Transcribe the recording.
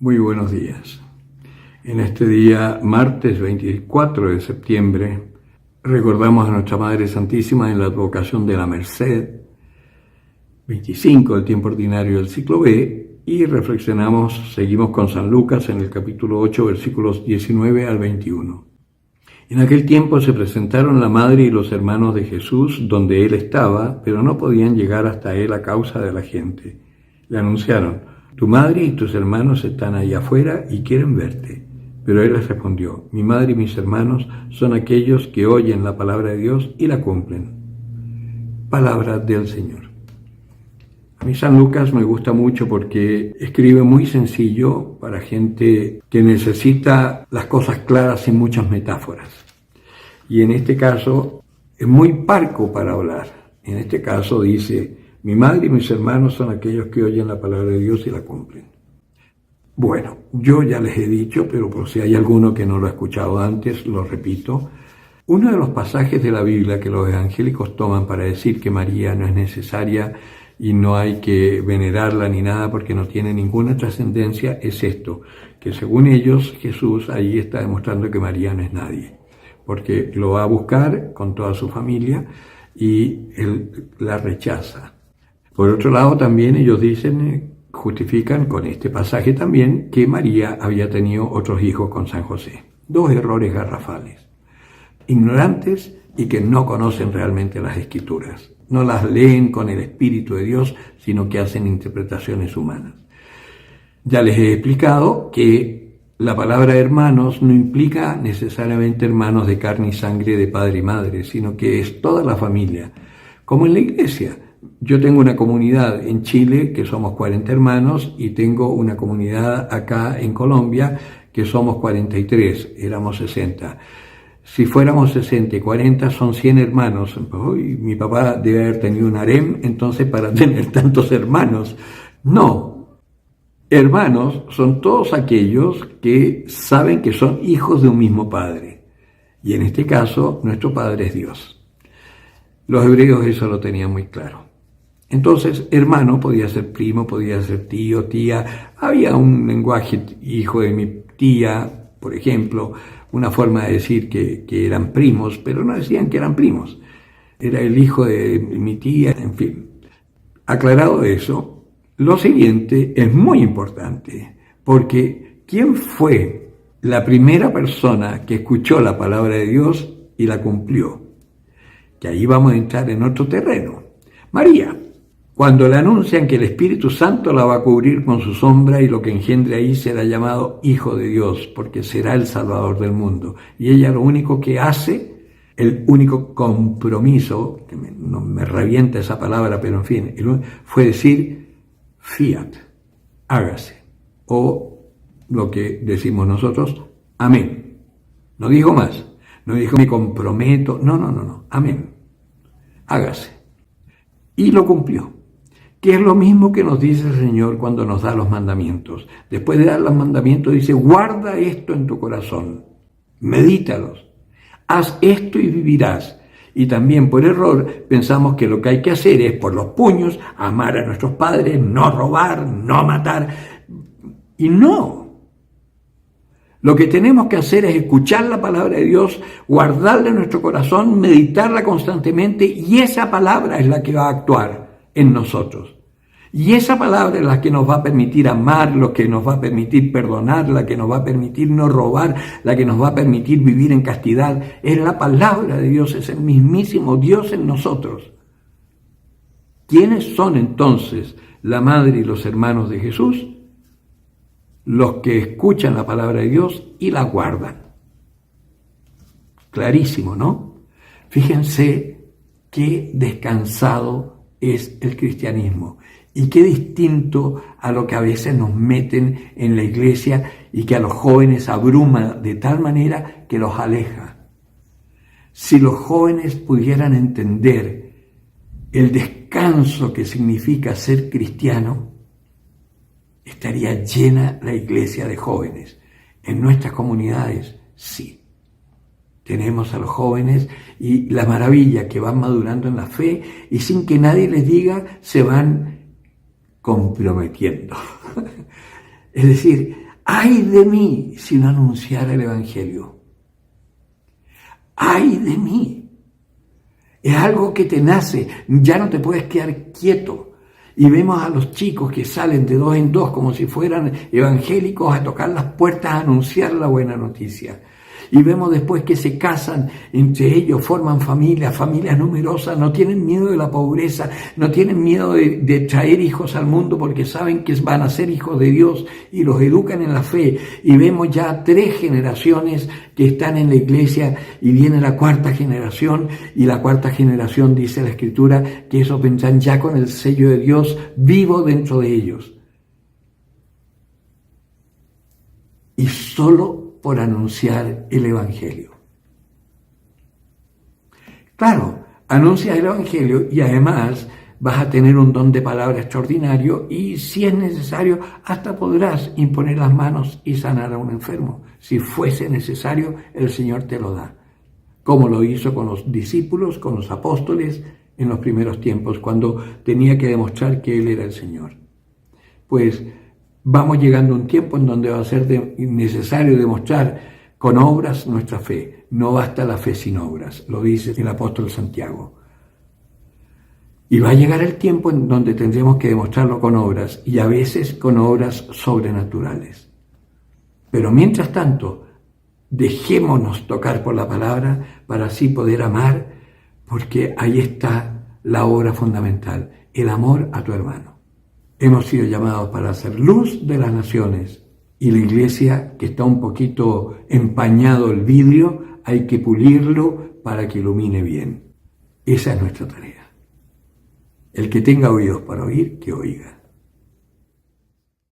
Muy buenos días. En este día, martes 24 de septiembre, recordamos a nuestra Madre Santísima en la advocación de la Merced, 25 del tiempo ordinario del ciclo B, y seguimos con San Lucas en el capítulo 8, versículos 19 al 21. En aquel tiempo se presentaron la madre y los hermanos de Jesús donde él estaba, pero no podían llegar hasta él a causa de la gente. Le anunciaron: tu madre y tus hermanos están allá afuera y quieren verte. Pero él les respondió: mi madre y mis hermanos son aquellos que oyen la palabra de Dios y la cumplen. Palabra del Señor. A mí San Lucas me gusta mucho porque escribe muy sencillo para gente que necesita las cosas claras sin muchas metáforas. Y en este caso es muy parco para hablar. En este caso dice: mi madre y mis hermanos son aquellos que oyen la palabra de Dios y la cumplen. Bueno, yo ya les he dicho, pero por si hay alguno que no lo ha escuchado antes, lo repito. Uno de los pasajes de la Biblia que los evangélicos toman para decir que María no es necesaria y no hay que venerarla ni nada porque no tiene ninguna trascendencia es esto, que según ellos Jesús ahí está demostrando que María no es nadie, porque lo va a buscar con toda su familia y él la rechaza. Por otro lado, también ellos justifican con este pasaje también que María había tenido otros hijos con San José. Dos errores garrafales. Ignorantes y que no conocen realmente las Escrituras. No las leen con el Espíritu de Dios, sino que hacen interpretaciones humanas. Ya les he explicado que la palabra hermanos no implica necesariamente hermanos de carne y sangre, de padre y madre, sino que es toda la familia, como en la iglesia. Yo tengo una comunidad en Chile que somos 40 hermanos y tengo una comunidad acá en Colombia que somos 43, éramos 60. Si fuéramos 60 y 40 son 100 hermanos. Uy, mi papá debe haber tenido un harem entonces para tener tantos hermanos. No, hermanos son todos aquellos que saben que son hijos de un mismo padre. Y en este caso, nuestro padre es Dios. Los hebreos eso lo tenían muy claro. Entonces, hermano podía ser primo, podía ser tío, tía. Había un lenguaje, hijo de mi tía, por ejemplo, una forma de decir que eran primos, pero no decían que eran primos. Era el hijo de mi tía, en fin. Aclarado eso, lo siguiente es muy importante, porque ¿quién fue la primera persona que escuchó la palabra de Dios y la cumplió? Que ahí vamos a entrar en otro terreno. María. Cuando le anuncian que el Espíritu Santo la va a cubrir con su sombra y lo que engendre ahí será llamado Hijo de Dios, porque será el Salvador del mundo. Y ella lo único que hace, el único compromiso, que no me revienta esa palabra, pero en fin, fue decir fiat, hágase. O lo que decimos nosotros, amén. No dijo más, no dijo me comprometo, no, amén, hágase. Y lo cumplió. Que es lo mismo que nos dice el Señor cuando nos da los mandamientos. Después de dar los mandamientos dice: guarda esto en tu corazón, medítalos, haz esto y vivirás. Y también por error pensamos que lo que hay que hacer es por los puños amar a nuestros padres, no robar, no matar. Y no. Lo que tenemos que hacer es escuchar la palabra de Dios, guardarla en nuestro corazón, meditarla constantemente, y esa palabra es la que va a actuar en nosotros. Y esa palabra es la que nos va a permitir amar, lo que nos va a permitir perdonar, la que nos va a permitir no robar, la que nos va a permitir vivir en castidad. Es la palabra de Dios, es el mismísimo Dios en nosotros. ¿Quiénes son entonces la madre y los hermanos de Jesús? Los que escuchan la palabra de Dios y la guardan. Clarísimo, ¿no? Fíjense qué descansado es el cristianismo y qué distinto a lo que a veces nos meten en la iglesia y que a los jóvenes abruma de tal manera que los aleja. Si los jóvenes pudieran entender el descanso que significa ser cristiano, estaría llena la iglesia de jóvenes. En nuestras comunidades, sí. Tenemos a los jóvenes y la maravilla que van madurando en la fe y sin que nadie les diga se van comprometiendo. Es decir, ¡ay de mí si no anunciara el Evangelio! ¡Ay de mí! Es algo que te nace, ya no te puedes quedar quieto. Y vemos a los chicos que salen de dos en dos como si fueran evangélicos a tocar las puertas a anunciar la buena noticia. Y vemos después que se casan entre ellos, forman familias numerosas, no tienen miedo de la pobreza, no tienen miedo de traer hijos al mundo porque saben que van a ser hijos de Dios y los educan en la fe. Y vemos ya 3 generaciones que están en la iglesia y viene la 4ª generación, y la 4ª generación, dice la Escritura, que esos vendrán ya con el sello de Dios vivo dentro de ellos. Y solo por anunciar el Evangelio. Claro, anuncias el Evangelio y además vas a tener un don de palabra extraordinario y si es necesario hasta podrás imponer las manos y sanar a un enfermo. Si fuese necesario, el Señor te lo da. Como lo hizo con los discípulos, con los apóstoles en los primeros tiempos, cuando tenía que demostrar que Él era el Señor. Pues vamos llegando a un tiempo en donde va a ser necesario demostrar con obras nuestra fe. No basta la fe sin obras, lo dice el apóstol Santiago. Y va a llegar el tiempo en donde tendremos que demostrarlo con obras, y a veces con obras sobrenaturales. Pero mientras tanto, dejémonos tocar por la palabra para así poder amar, porque ahí está la obra fundamental, el amor a tu hermano. Hemos sido llamados para hacer luz de las naciones, y la iglesia, que está un poquito empañado el vidrio, hay que pulirlo para que ilumine bien. Esa es nuestra tarea. El que tenga oídos para oír, que oiga.